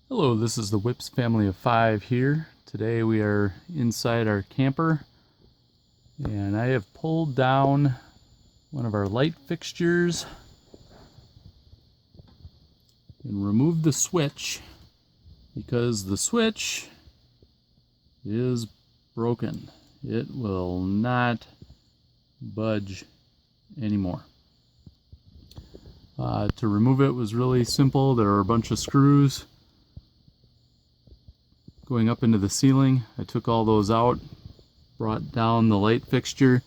Hello, this is the Wipps family of 5 here. Today we are inside our camper and I have pulled down one of our light fixtures and removed the switch because the switch is broken. It will not budge anymore. To remove it was really simple. There are a bunch of screws going up into the ceiling. I took all those out, brought down the light fixture.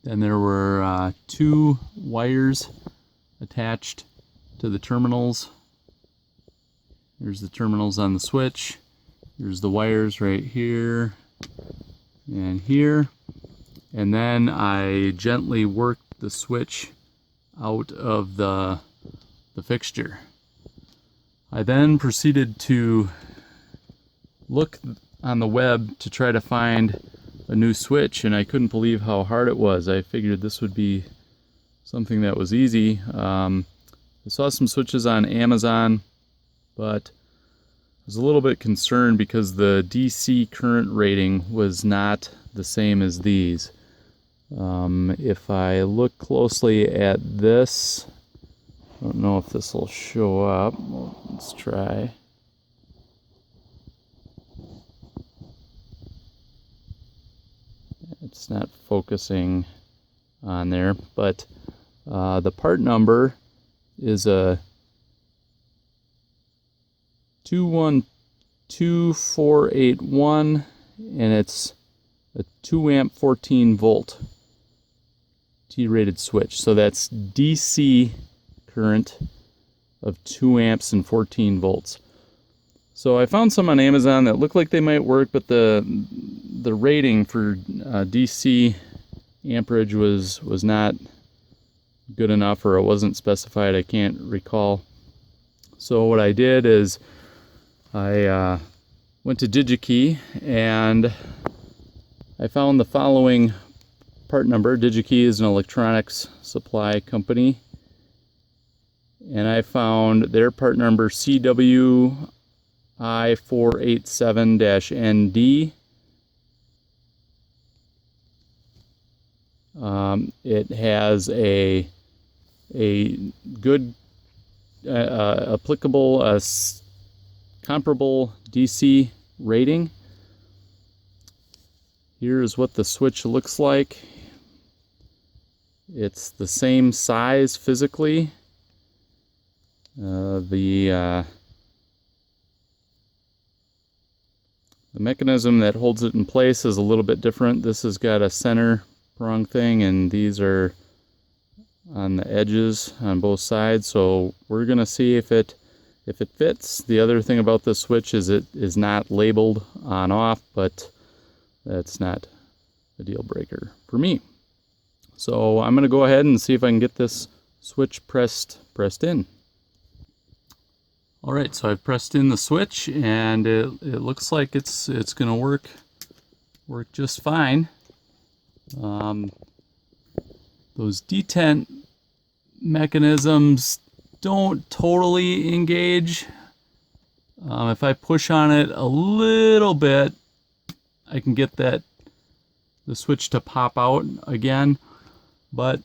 Then there were 2 wires attached to the terminals. There's the terminals on the switch. There's the wires right here and here. And then I gently worked the switch out of the fixture. I then proceeded to look on the web to try to find a new switch, and I couldn't believe how hard it was. I figured this would be something that was easy. I saw some switches on Amazon, but I was a little bit concerned because the DC current rating was not the same as these. If I look closely at this, I don't know if this will show up. Let's try. It's not focusing on there, but the part number is a 212481, and it's a 2 amp 14 volt T-rated switch. So that's DC current of 2 amps and 14 volts. So I found some on Amazon that looked like they might work, but the rating for DC amperage was not good enough, or it wasn't specified. I can't recall. So what I did is I went to Digi-Key and I found the following part number. Digi-Key is an electronics supply company, and I found their part number CWI487-ND. It has a good applicable comparable DC rating. Here is what the switch looks like. It's the same size physically. The mechanism that holds it in place is a little bit different. This has got a center prong thing, and these are on the edges on both sides. So we're gonna see if it fits. The other thing about this switch is it is not labeled on off, but that's not a deal breaker for me. So I'm gonna go ahead and see if I can get this switch pressed in. All right, so I've pressed in the switch, and it looks like it's gonna work just fine. Those detent mechanisms don't totally engage. If I push on it a little bit, I can get the switch to pop out again, but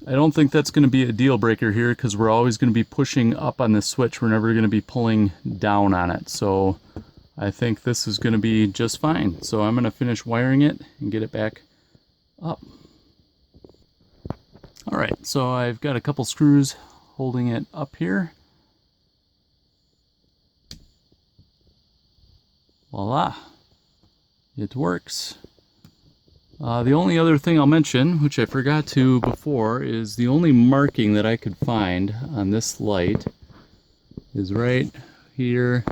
I don't think that's going to be a deal breaker here, because we're always going to be pushing up on this switch. We're never going to be pulling down on it. So I think this is going to be just fine. So I'm going to finish wiring it and get it back up. All right, so I've got a couple screws holding it up here. Voila, it works. The only other thing I'll mention, which I forgot to before, is the only marking that I could find on this light is right here.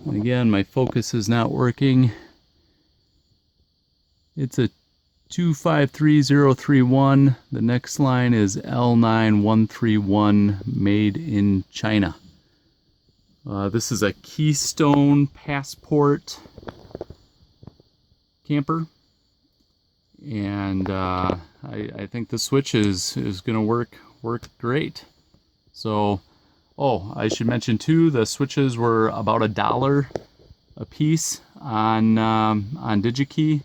And again, my focus is not working. It's a 253031. The next line is L9131, made in China. This is a Keystone Passport camper, and I think the switch is going to work great. So Oh, I should mention too, the switches were about $1 a piece on Digi-Key,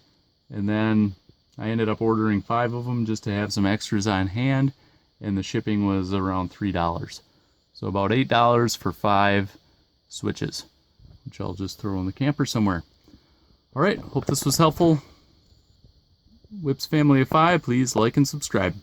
and then I ended up ordering 5 of them just to have some extras on hand, and the shipping was around $3. So about $8 for 5 switches, which I'll just throw in the camper somewhere. All right, hope this was helpful. Wipps family of 5, please like and subscribe.